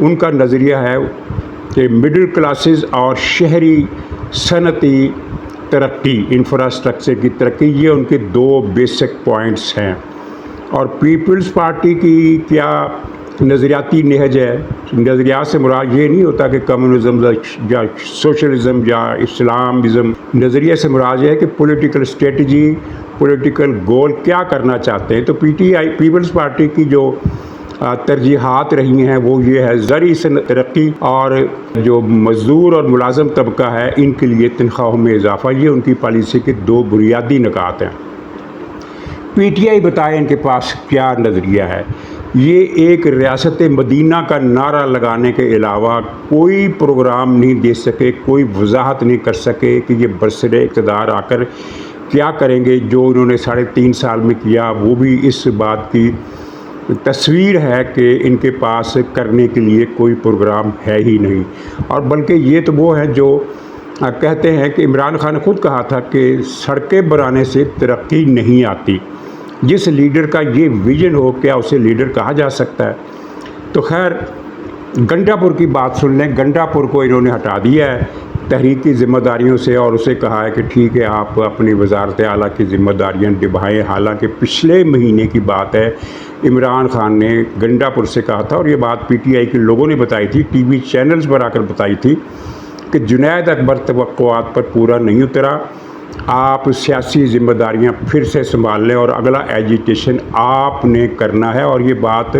ان کا نظریہ ہے کہ مڈل کلاسز اور شہری صنعتی ترقی، انفراسٹرکچر کی ترقی، یہ ان کے 2 بیسک پوائنٹس ہیں۔ اور پیپلز پارٹی کی کیا نظریاتی نہج ہے؟ نظریات سے مراد یہ نہیں ہوتا کہ کمیونزم یا سوشلزم یا اسلامزم، نظریے سے مراد یہ ہے کہ پولیٹیکل اسٹریٹجی، پولیٹیکل گول کیا کرنا چاہتے ہیں۔ تو پیپلز پارٹی کی جو ترجیحات رہی ہیں وہ یہ ہے زرعی ترقی اور جو مزدور اور ملازم طبقہ ہے ان کے لیے تنخواہوں میں اضافہ، یہ ان کی پالیسی کے 2 بنیادی نکات ہیں۔ پی ٹی آئی بتائے ان کے پاس کیا نظریہ ہے۔ یہ ایک ریاست مدینہ کا نعرہ لگانے کے علاوہ کوئی پروگرام نہیں دے سکے، کوئی وضاحت نہیں کر سکے کہ یہ برسر اقتدار آ کر کیا کریں گے۔ جو انہوں نے 3.5 سال میں کیا وہ بھی اس بات کی تصویر ہے کہ ان کے پاس کرنے کے لیے کوئی پروگرام ہے ہی نہیں۔ اور بلکہ یہ تو وہ ہیں جو کہتے ہیں کہ عمران خان نے خود کہا تھا کہ سڑکیں بنانے سے ترقی نہیں آتی۔ جس لیڈر کا یہ ویژن ہو کیا اسے لیڈر کہا جا سکتا ہے؟ تو خیر گنڈا پور کی بات سن لیں۔ گنڈا پور کو انہوں نے ہٹا دیا ہے تحریک کی ذمہ داریوں سے اور اسے کہا ہے کہ ٹھیک ہے آپ اپنی وزارت اعلیٰ کی ذمہ داریاں نبھائیں۔ حالانکہ پچھلے مہینے کی بات ہے، عمران خان نے گنڈا پور سے کہا تھا، اور یہ بات پی ٹی آئی کے لوگوں نے بتائی تھی، ٹی وی چینلز پر آ کر بتائی تھی کہ جنید اکبر توقعات پر پورا نہیں اترا، آپ سیاسی ذمہ داریاں پھر سے سنبھال لیں اور اگلا ایجیٹیشن آپ نے کرنا ہے۔ اور یہ بات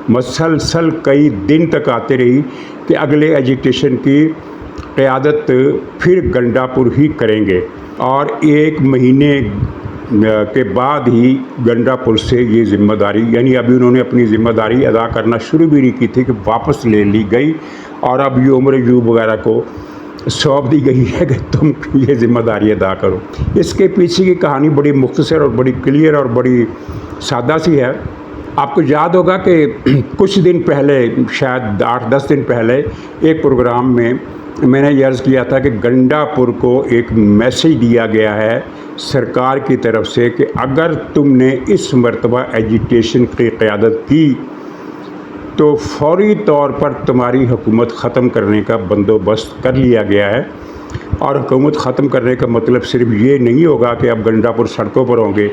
مسلسل کئی دن تک آتے رہی کہ اگلے ایجیٹیشن کی قیادت پھر گنڈا پور ہی کریں گے، اور 1 مہینے کے بعد ہی گنڈا پور سے یہ ذمہ داری، یعنی ابھی انہوں نے اپنی ذمہ داری ادا کرنا شروع بھی نہیں کی تھی کہ واپس لے لی گئی، اور اب یہ عمر ایوب وغیرہ کو سونپ دی گئی ہے کہ تم یہ ذمہ داری ادا کرو۔ اس کے پیچھے کی کہانی بڑی مختصر اور بڑی کلیئر اور بڑی سادہ سی ہے۔ آپ کو یاد ہوگا کہ کچھ دن پہلے، شاید 8-10 دن پہلے، ایک پروگرام میں نے یہ عرض کیا تھا کہ گنڈا پور کو ایک میسیج دیا گیا ہے سرکار کی طرف سے کہ اگر تم نے اس مرتبہ ایجیٹیشن کی قیادت کی تو فوری طور پر تمہاری حکومت ختم کرنے کا بندوبست کر لیا گیا ہے۔ اور حکومت ختم کرنے کا مطلب صرف یہ نہیں ہوگا کہ اب گنڈا پور سڑکوں پر ہوں گے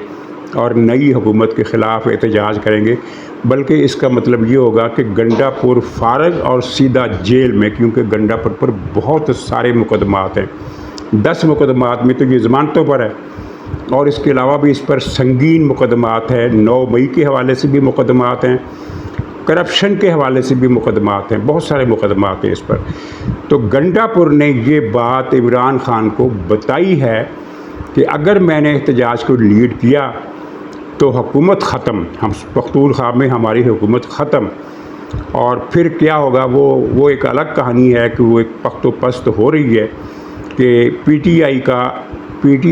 اور نئی حکومت کے خلاف احتجاج کریں گے، بلکہ اس کا مطلب یہ ہوگا کہ گنڈا پور فارغ اور سیدھا جیل میں، کیونکہ گنڈا پور پر بہت سارے مقدمات ہیں۔ 10 مقدمات میں تو یہ ضمانتوں پر ہے، اور اس کے علاوہ بھی اس پر سنگین مقدمات ہیں۔ 9 مئی کے حوالے سے بھی مقدمات ہیں، کرپشن کے حوالے سے بھی مقدمات ہیں، بہت سارے مقدمات ہیں اس پر۔ تو گنڈا پور نے یہ بات عمران خان کو بتائی ہے کہ اگر میں نے احتجاج کو لیڈ کیا تو حکومت ختم، ہم پختونخوا میں ہماری حکومت ختم، اور پھر کیا ہوگا وہ ایک الگ کہانی ہے کہ وہ ایک پخت و پست ہو رہی ہے کہ پی ٹی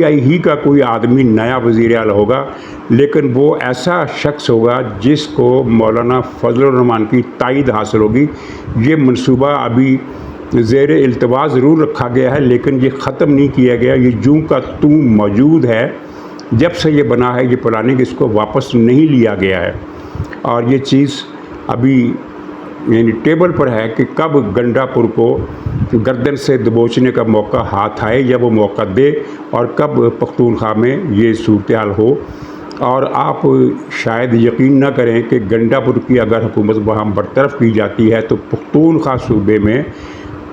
آئی ہی کا کوئی آدمی نیا وزیر اعلیٰ ہوگا، لیکن وہ ایسا شخص ہوگا جس کو مولانا فضل الرحمان کی تائید حاصل ہوگی۔ یہ منصوبہ ابھی زیر التوا ضرور رکھا گیا ہے، لیکن یہ ختم نہیں کیا گیا، یہ جوں کا توں موجود ہے۔ جب سے یہ بنا ہے یہ پلاننگ، اس کو واپس نہیں لیا گیا ہے، اور یہ چیز ابھی یعنی ٹیبل پر ہے کہ کب گنڈا پور کو گردن سے دبوچنے کا موقع ہاتھ آئے یا وہ موقع دے، اور کب پختونخوا میں یہ صورتحال ہو۔ اور آپ شاید یقین نہ کریں کہ گنڈا پور کی اگر حکومت وہاں برطرف کی جاتی ہے تو پختونخوا صوبے میں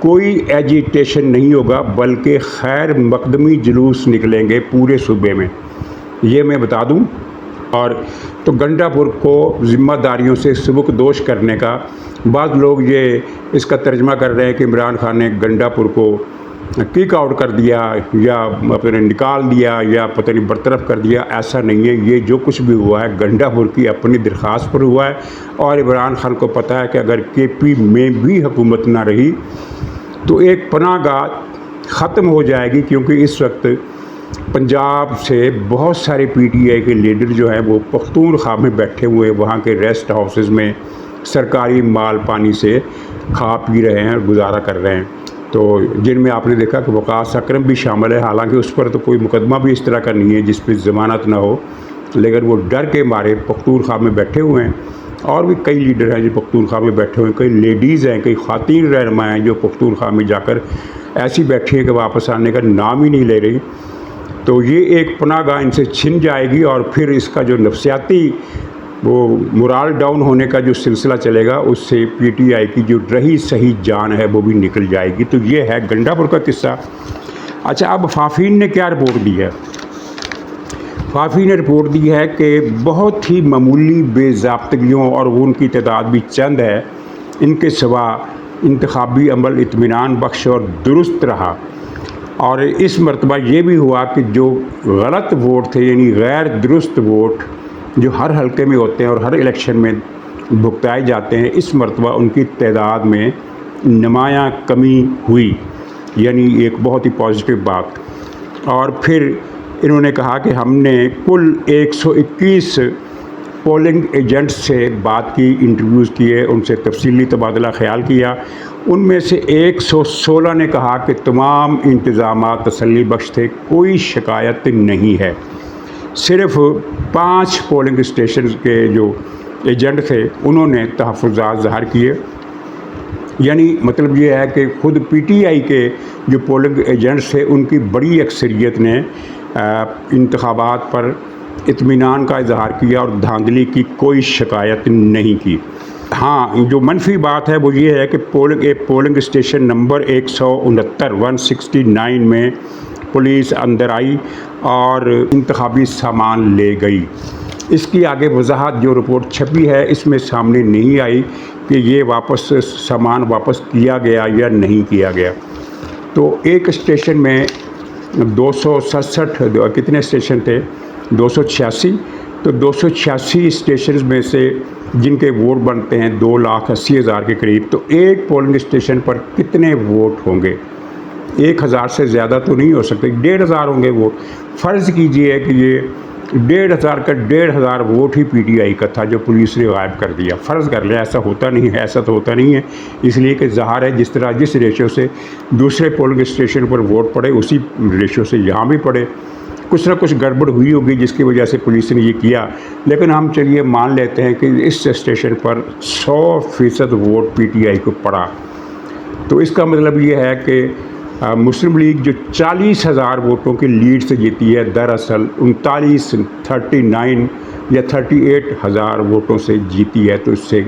کوئی ایجیٹیشن نہیں ہوگا، بلکہ خیر مقدمی جلوس نکلیں گے پورے صوبے میں، یہ میں بتا دوں۔ اور تو گنڈا پور کو ذمہ داریوں سے سبک دوش کرنے کا، بعض لوگ یہ اس کا ترجمہ کر رہے ہیں کہ عمران خان نے گنڈا پور کو کک آؤٹ کر دیا یا اپنے نکال دیا یا پتہ نہیں برطرف کر دیا۔ ایسا نہیں ہے، یہ جو کچھ بھی ہوا ہے گنڈا پور کی اپنی درخواست پر ہوا ہے، اور عمران خان کو پتہ ہے کہ اگر کے پی میں بھی حکومت نہ رہی تو ایک پناہ گاہ ختم ہو جائے گی، کیونکہ اس وقت پنجاب سے بہت سارے پی ٹی آئی کے لیڈر جو ہیں وہ پختونخوا میں بیٹھے ہوئے وہاں کے ریسٹ ہاؤسز میں سرکاری مال پانی سے کھا پی رہے ہیں، گزارا کر رہے ہیں۔ تو جن میں آپ نے دیکھا کہ وقاص اکرم بھی شامل ہے، حالانکہ اس پر تو کوئی مقدمہ بھی اس طرح کا نہیں ہے جس پہ ضمانت نہ ہو، لیکن وہ ڈر کے مارے پختونخوا میں بیٹھے ہوئے ہیں اور بھی کئی لیڈر ہیں جو پختونخوا میں بیٹھے ہوئے ہیں، کئی لیڈیز ہیں، کئی خواتین رہنما ہیں جو پختونخوا میں جا کر ایسی بیٹھی ہیں کہ واپس آنے کا نام ہی نہیں لے رہی. تو یہ ایک پناہ گاہ ان سے چھن جائے گی، اور پھر اس کا جو نفسیاتی وہ مورال ڈاؤن ہونے کا جو سلسلہ چلے گا، اس سے پی ٹی آئی کی جو رہی صحیح جان ہے وہ بھی نکل جائے گی. تو یہ ہے گنڈا پور کا قصہ. اچھا، اب فافین نے کیا رپورٹ دی ہے؟ فافی نے رپورٹ دی ہے کہ بہت ہی معمولی بے ضابطگیوں، اور وہ ان کی تعداد بھی چند ہے، ان کے سوا انتخابی عمل اطمینان بخش اور درست رہا. اور اس مرتبہ یہ بھی ہوا کہ جو غلط ووٹ تھے، یعنی غیر درست ووٹ جو ہر حلقے میں ہوتے ہیں اور ہر الیکشن میں بھگتائے جاتے ہیں، اس مرتبہ ان کی تعداد میں نمایاں کمی ہوئی، یعنی ایک بہت ہی پازیٹیو بات. اور پھر انہوں نے کہا کہ ہم نے کل 121 پولنگ ایجنٹ سے بات کی، انٹرویوز کیے، ان سے تفصیلی تبادلہ خیال کیا. ان میں سے 116 نے کہا کہ تمام انتظامات تسلی بخش تھے، کوئی شکایت نہیں ہے. صرف 5 پولنگ اسٹیشن کے جو ایجنٹ تھے انہوں نے تحفظات ظاہر کیے. یعنی مطلب یہ ہے کہ خود پی ٹی آئی کے جو پولنگ ایجنٹس تھے ان کی بڑی اکثریت نے انتخابات پر اطمینان کا اظہار کیا اور دھاندلی کی کوئی شکایت نہیں کی. ہاں، جو منفی بات ہے وہ یہ ہے کہ پولنگ اسٹیشن نمبر 169 میں پولیس اندر آئی اور انتخابی سامان لے گئی. اس کی آگے وضاحت جو رپورٹ چھپی ہے اس میں سامنے نہیں آئی کہ یہ سامان واپس کیا گیا یا نہیں کیا گیا. تو ایک اسٹیشن میں 267 کتنے اسٹیشن تھے؟ 286. تو 286 اسٹیشنز میں سے جن کے ووٹ بنتے ہیں 2,80,000 کے قریب، تو ایک پولنگ اسٹیشن پر کتنے ووٹ ہوں گے؟ 1,000 سے زیادہ تو نہیں ہو سکتے، 1,500 ہوں گے ووٹ. فرض کیجئے کہ یہ 1,500 کا 1,500 ووٹ ہی پی ٹی آئی کا تھا جو پولیس نے غائب کر دیا. فرض کر لیں، ایسا ہوتا نہیں ہے، ایسا تو ہوتا نہیں ہے، اس لیے کہ ظاہر ہے جس ریشو سے دوسرے پولنگ اسٹیشن پر ووٹ پڑے اسی ریشو سے یہاں بھی پڑے. کچھ نہ کچھ گڑبڑ ہوئی ہوگی جس کی وجہ سے پولیس نے یہ کیا. لیکن ہم چلیے مان لیتے ہیں کہ اس اسٹیشن پر 100% ووٹ پی ٹی آئی کو پڑا. تو اس کا مطلب یہ ہے کہ مسلم لیگ جو 40,000 ووٹوں کی لیڈ سے جیتی ہے، دراصل 39 یا 38,000 ووٹوں سے جیتی ہے. تو اس سے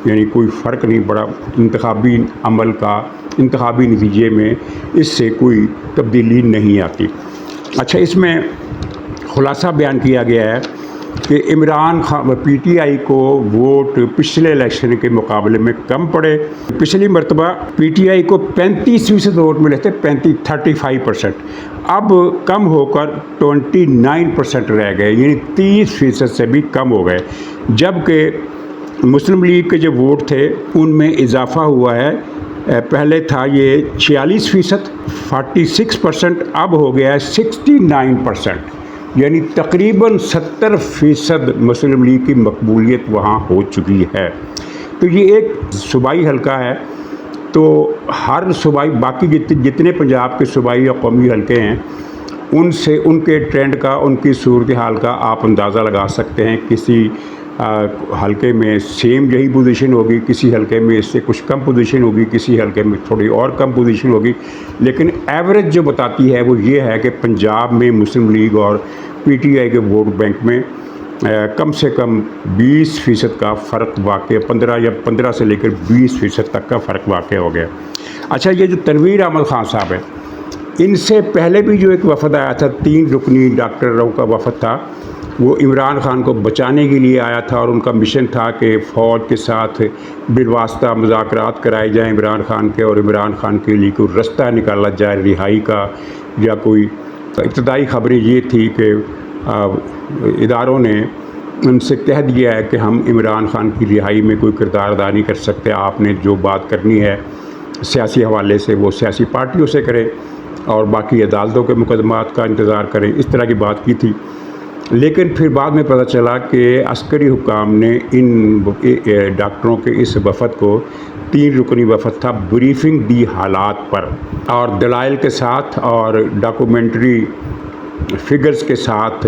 یعنی کوئی فرق نہیں پڑا انتخابی عمل کا، انتخابی نتیجے میں اس سے کوئی تبدیلی نہیں آتی. اچھا، اس میں خلاصہ بیان کیا گیا ہے کہ عمران خان پی ٹی آئی کو ووٹ پچھلے الیکشن کے مقابلے میں کم پڑے. پچھلی مرتبہ پی ٹی آئی کو 35% ووٹ ملے تھے، 35%. اب کم ہو کر 29% رہ گئے، یعنی 30% سے بھی کم ہو گئے. جبکہ مسلم لیگ کے جو ووٹ تھے ان میں اضافہ ہوا ہے. پہلے تھا یہ 46%، 46%، اب ہو گیا ہے 69%، یعنی تقریباً 70% مسلم لیگ کی مقبولیت وہاں ہو چکی ہے. تو یہ ایک صوبائی حلقہ ہے. تو ہر صوبائی باقی جتنے پنجاب کے صوبائی یا قومی حلقے ہیں ان سے ان کے ٹرینڈ کا، ان کی صورتحال کا آپ اندازہ لگا سکتے ہیں. کسی حلقے میں سیم یہی پوزیشن ہوگی، کسی حلقے میں اس سے کچھ کم پوزیشن ہوگی، کسی حلقے میں تھوڑی اور کم پوزیشن ہوگی. لیکن ایوریج جو بتاتی ہے وہ یہ ہے کہ پنجاب میں مسلم لیگ اور پی ٹی آئی کے ووٹ بینک میں کم سے کم 20% کا فرق واقع، 15 سے لے کر 20% تک کا فرق واقع ہو گیا. اچھا، یہ جو تنویر احمد خان صاحب ہیں، ان سے پہلے بھی جو ایک وفد آیا تھا، 3 رکنی ڈاکٹر رو کا وفد تھا، وہ عمران خان کو بچانے کے لیے آیا تھا. اور ان کا مشن تھا کہ فوج کے ساتھ بالواسطہ مذاکرات کرائے جائیں عمران خان کے، اور عمران خان کے لیے کوئی رستہ نکالا جائے رہائی کا. یا کوئی ابتدائی خبریں یہ تھی کہ اداروں نے ان سے کہہ دیا ہے کہ ہم عمران خان کی رہائی میں کوئی کردار ادا نہیں کر سکتے، آپ نے جو بات کرنی ہے سیاسی حوالے سے وہ سیاسی پارٹیوں سے کریں اور باقی عدالتوں کے مقدمات کا انتظار کریں. اس طرح کی بات کی تھی. لیکن پھر بعد میں پتہ چلا کہ عسکری حکام نے ان ڈاکٹروں کے اس وفد کو، 3 رکنی وفد تھا، بریفنگ دی حالات پر اور دلائل کے ساتھ اور ڈاکومنٹری فگرز کے ساتھ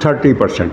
30%,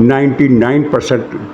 99%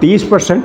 30%,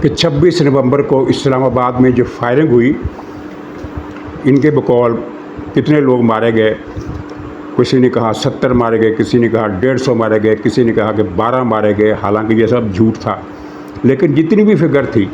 کہ 26 نومبر کو اسلام آباد میں جو فائرنگ ہوئی، ان کے بقول کتنے لوگ مارے گئے، کسی نے کہا 70 مارے گئے، کسی نے کہا 150 مارے گئے، کسی نے کہا کہ 12 مارے گئے، حالانکہ یہ سب جھوٹ تھا۔ لیکن جتنی بھی فگر تھی،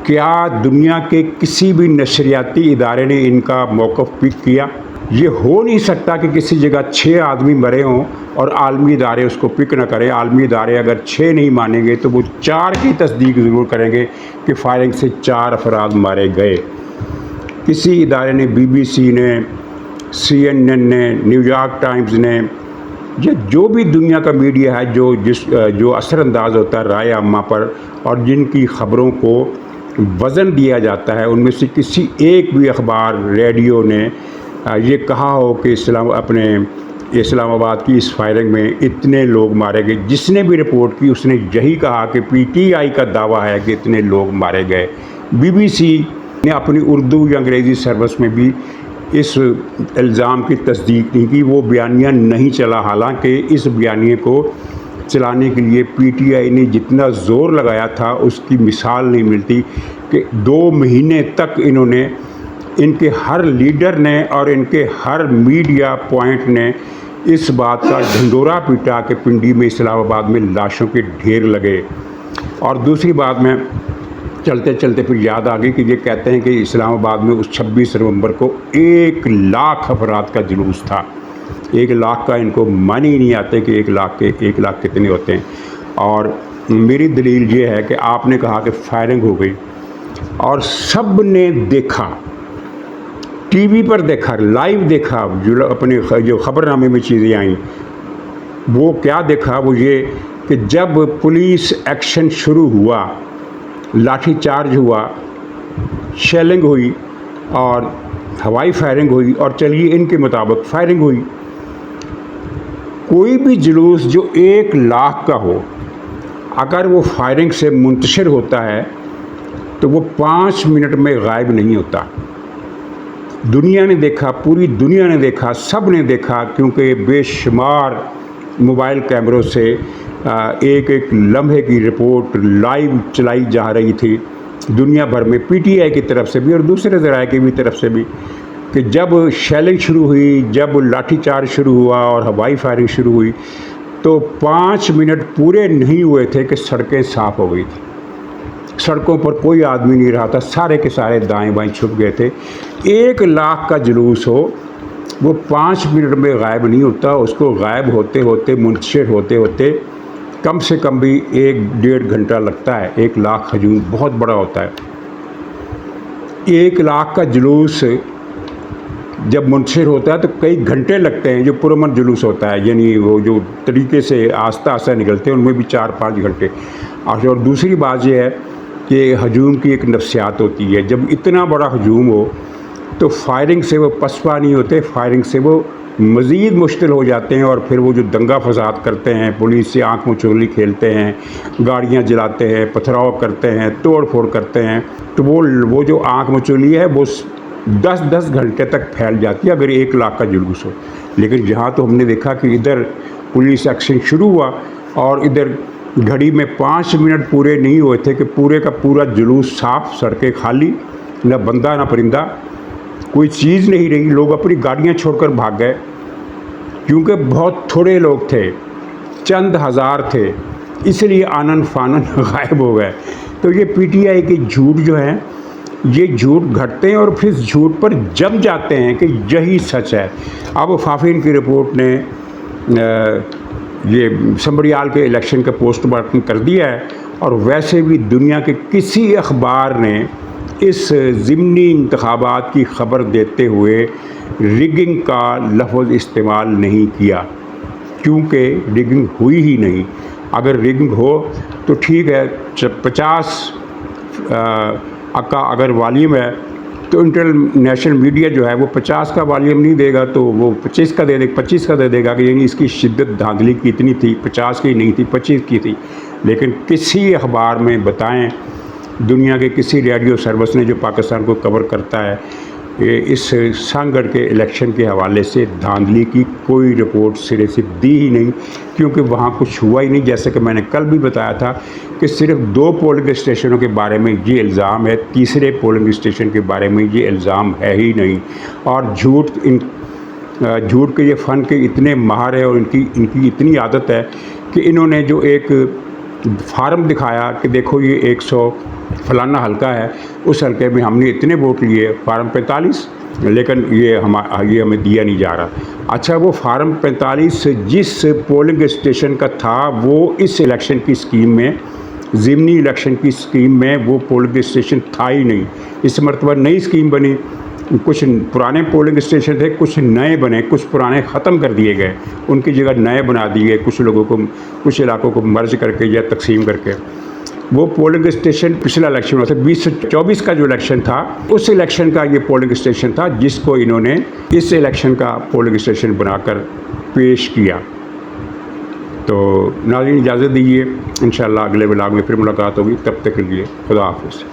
کیا دنیا کے کسی بھی نشریاتی ادارے نے ان کا موقف پک کیا؟ یہ ہو نہیں سکتا کہ کسی جگہ 6 آدمی مرے ہوں اور عالمی ادارے اس کو پک نہ کریں۔ عالمی ادارے اگر 6 نہیں مانیں گے تو وہ 4 کی تصدیق ضرور کریں گے کہ فائرنگ سے 4 افراد مارے گئے۔ کسی ادارے نے، BBC نے، CNN نے، نیو یارک ٹائمز نے، یا جو بھی دنیا کا میڈیا ہے جو اثر انداز ہوتا ہے رائے عامہ پر اور جن کی خبروں کو وزن دیا جاتا ہے، ان میں سے کسی ایک بھی اخبار، ریڈیو نے یہ کہا ہو کہ اسلام آباد کی اس فائرنگ میں اتنے لوگ مارے گئے؟ جس نے بھی رپورٹ کی اس نے یہی کہا کہ PTI کا دعویٰ ہے کہ اتنے لوگ مارے گئے۔ BBC نے اپنی اردو یا انگریزی سروس میں بھی اس الزام کی تصدیق نہیں کی، وہ بیانیہ نہیں چلا، حالانکہ اس بیانیے کو چلانے کے لیے PTI نے جتنا زور لگایا تھا اس کی مثال نہیں ملتی کہ 2 مہینے تک ان کے ہر لیڈر نے اور ان کے ہر میڈیا پوائنٹ نے اس بات کا ڈھنڈورا پیٹا کہ پنڈی میں، اسلام آباد میں لاشوں کے ڈھیر لگے۔ اور دوسری بات میں چلتے چلتے پھر یاد آ گئی کہ یہ کہتے ہیں کہ اسلام آباد میں اس 26 نومبر کو 1 لاکھ افراد کا جلوس تھا۔ 1 لاکھ کا ان کو معنی ہی نہیں آتے کہ 1 لاکھ کتنے ہوتے ہیں۔ اور میری دلیل یہ ہے کہ آپ نے کہا کہ فائرنگ ہو گئی اور سب نے دیکھا، ٹی وی پر دیکھا، لائیو دیکھا، جو خبر نامے میں چیزیں آئیں، وہ کیا دیکھا؟ وہ یہ کہ جب پولیس ایکشن شروع ہوا، لاٹھی چارج ہوا، شیلنگ ہوئی اور ہوائی فائرنگ ہوئی، اور چلیے ان کے مطابق فائرنگ ہوئی، کوئی بھی جلوس جو 1 لاکھ کا ہو، اگر وہ فائرنگ سے منتشر ہوتا ہے تو وہ 5 منٹ میں غائب نہیں ہوتا۔ دنیا نے دیکھا، پوری دنیا نے دیکھا، سب نے دیکھا، کیونکہ بے شمار موبائل کیمروں سے ایک لمحے کی رپورٹ لائیو چلائی جا رہی تھی دنیا بھر میں، PTI کی طرف سے بھی اور دوسرے ذرائع کی بھی طرف سے بھی، کہ جب شیلنگ شروع ہوئی، جب لاٹھی چارج شروع ہوا اور ہوائی فائرنگ شروع ہوئی تو 5 منٹ پورے نہیں ہوئے تھے کہ سڑکیں صاف ہو گئی تھیں۔ سڑکوں پر کوئی آدمی نہیں رہا تھا، سارے کے سارے دائیں بائیں چھپ گئے تھے۔ 1 لاکھ کا جلوس ہو، وہ 5 منٹ میں غائب نہیں ہوتا، اس کو غائب ہوتے ہوتے، منتشر ہوتے ہوتے کم سے کم بھی 1-1.5 گھنٹہ لگتا ہے۔ 1 لاکھ ہجوم بہت بڑا ہوتا ہے۔ 1 لاکھ کا جلوس جب منتشر ہوتا ہے تو کئی گھنٹے لگتے ہیں، جو پرامن جلوس ہوتا ہے، یعنی وہ جو طریقے سے آہستہ آہستہ نکلتے ہیں، ان میں بھی 4-5 گھنٹے۔ اور دوسری بات یہ ہے کہ ہجوم کی ایک نفسیات ہوتی ہے، جب اتنا بڑا ہجوم ہو تو فائرنگ سے وہ پسپا نہیں ہوتے، فائرنگ سے وہ مزید مشکل ہو جاتے ہیں، اور پھر وہ جو دنگا فساد کرتے ہیں، پولیس سے آنکھ مچولی کھیلتے ہیں، گاڑیاں جلاتے ہیں، پتھراؤ کرتے ہیں، توڑ پھوڑ کرتے ہیں، تو وہ جو آنکھ مچولی ہے وہ 10 گھنٹے تک پھیل جاتی ہے اگر 1 لاکھ کا جلوس ہو۔ لیکن جہاں تو ہم نے دیکھا کہ ادھر پولیس ایکشن شروع ہوا اور ادھر گھڑی میں 5 منٹ پورے نہیں ہوئے تھے کہ پورے کا پورا جلوس صاف، سڑکیں خالی، نہ بندہ نہ پرندہ، کوئی چیز نہیں رہی، لوگ اپنی گاڑیاں چھوڑ کر بھاگ گئے، کیونکہ بہت تھوڑے لوگ تھے، چند ہزار تھے، اس لیے آنن فانن غائب ہو گئے۔ تو یہ PTI کے جھوٹ جو ہیں، یہ جھوٹ گھٹتے ہیں اور پھر اس جھوٹ پر جم جاتے ہیں کہ یہی سچ ہے۔ اب وفاقین کی رپورٹ نے یہ سنبریال کے الیکشن کا پوسٹ مارٹم کر دیا ہے، اور ویسے بھی دنیا کے کسی اخبار نے اس ضمنی انتخابات کی خبر دیتے ہوئے رگنگ کا لفظ استعمال نہیں کیا، کیونکہ رگنگ ہوئی ہی نہیں۔ اگر رگنگ ہو تو ٹھیک ہے، 50 کا اگر والیوم ہے تو انٹرنیشنل میڈیا جو ہے وہ 50 کا والیوم نہیں دے گا، تو وہ 25 کا دے دے گا کہ یعنی اس کی شدت دھاندلی کی اتنی تھی، 50 کی نہیں تھی، 25 کی تھی۔ لیکن کسی اخبار میں بتائیں، دنیا کے کسی ریڈیو سروس نے جو پاکستان کو کور کرتا ہے، اس سانگڑ کے الیکشن کے حوالے سے دھاندلی کی کوئی رپورٹ سرے سے دی ہی نہیں، کیونکہ وہاں کچھ ہوا ہی نہیں۔ جیسے کہ میں نے کل بھی بتایا تھا کہ صرف 2 پولنگ اسٹیشنوں کے بارے میں یہ الزام ہے، تیسرے پولنگ اسٹیشن کے بارے میں یہ الزام ہے ہی نہیں۔ اور جھوٹ کے یہ فن کے اتنے ماہر ہے اور ان کی اتنی عادت ہے کہ انہوں نے جو ایک فارم دکھایا کہ دیکھو یہ 100 فلانا حلقہ ہے، اس حلقے میں ہم نے اتنے ووٹ لیے، فارم 45، لیکن یہ ہمیں دیا نہیں جا رہا۔ اچھا، وہ فارم 45 جس پولنگ اسٹیشن کا تھا وہ اس الیکشن کی اسکیم میں، ضمنی الیکشن کی اسکیم میں وہ پولنگ اسٹیشن تھا ہی نہیں۔ اس مرتبہ نئی اسکیم بنی، کچھ پرانے پولنگ اسٹیشن تھے، کچھ نئے بنے، کچھ پرانے ختم کر دیے گئے، ان کی جگہ نئے بنا دیے گئے، کچھ علاقوں کو مرج کر کے یا تقسیم کر کے۔ وہ پولنگ اسٹیشن پچھلا الیکشن ہوا تھا 2024 کا جو الیکشن تھا، اس الیکشن کا یہ پولنگ اسٹیشن تھا جس کو انہوں نے اس الیکشن کا پولنگ اسٹیشن بنا کر پیش کیا۔ تو ناظرین اجازت دیجیے، انشاءاللہ اگلے ولاگ میں پھر ملاقات ہوگی، تب تک کے لیے خدا حافظ۔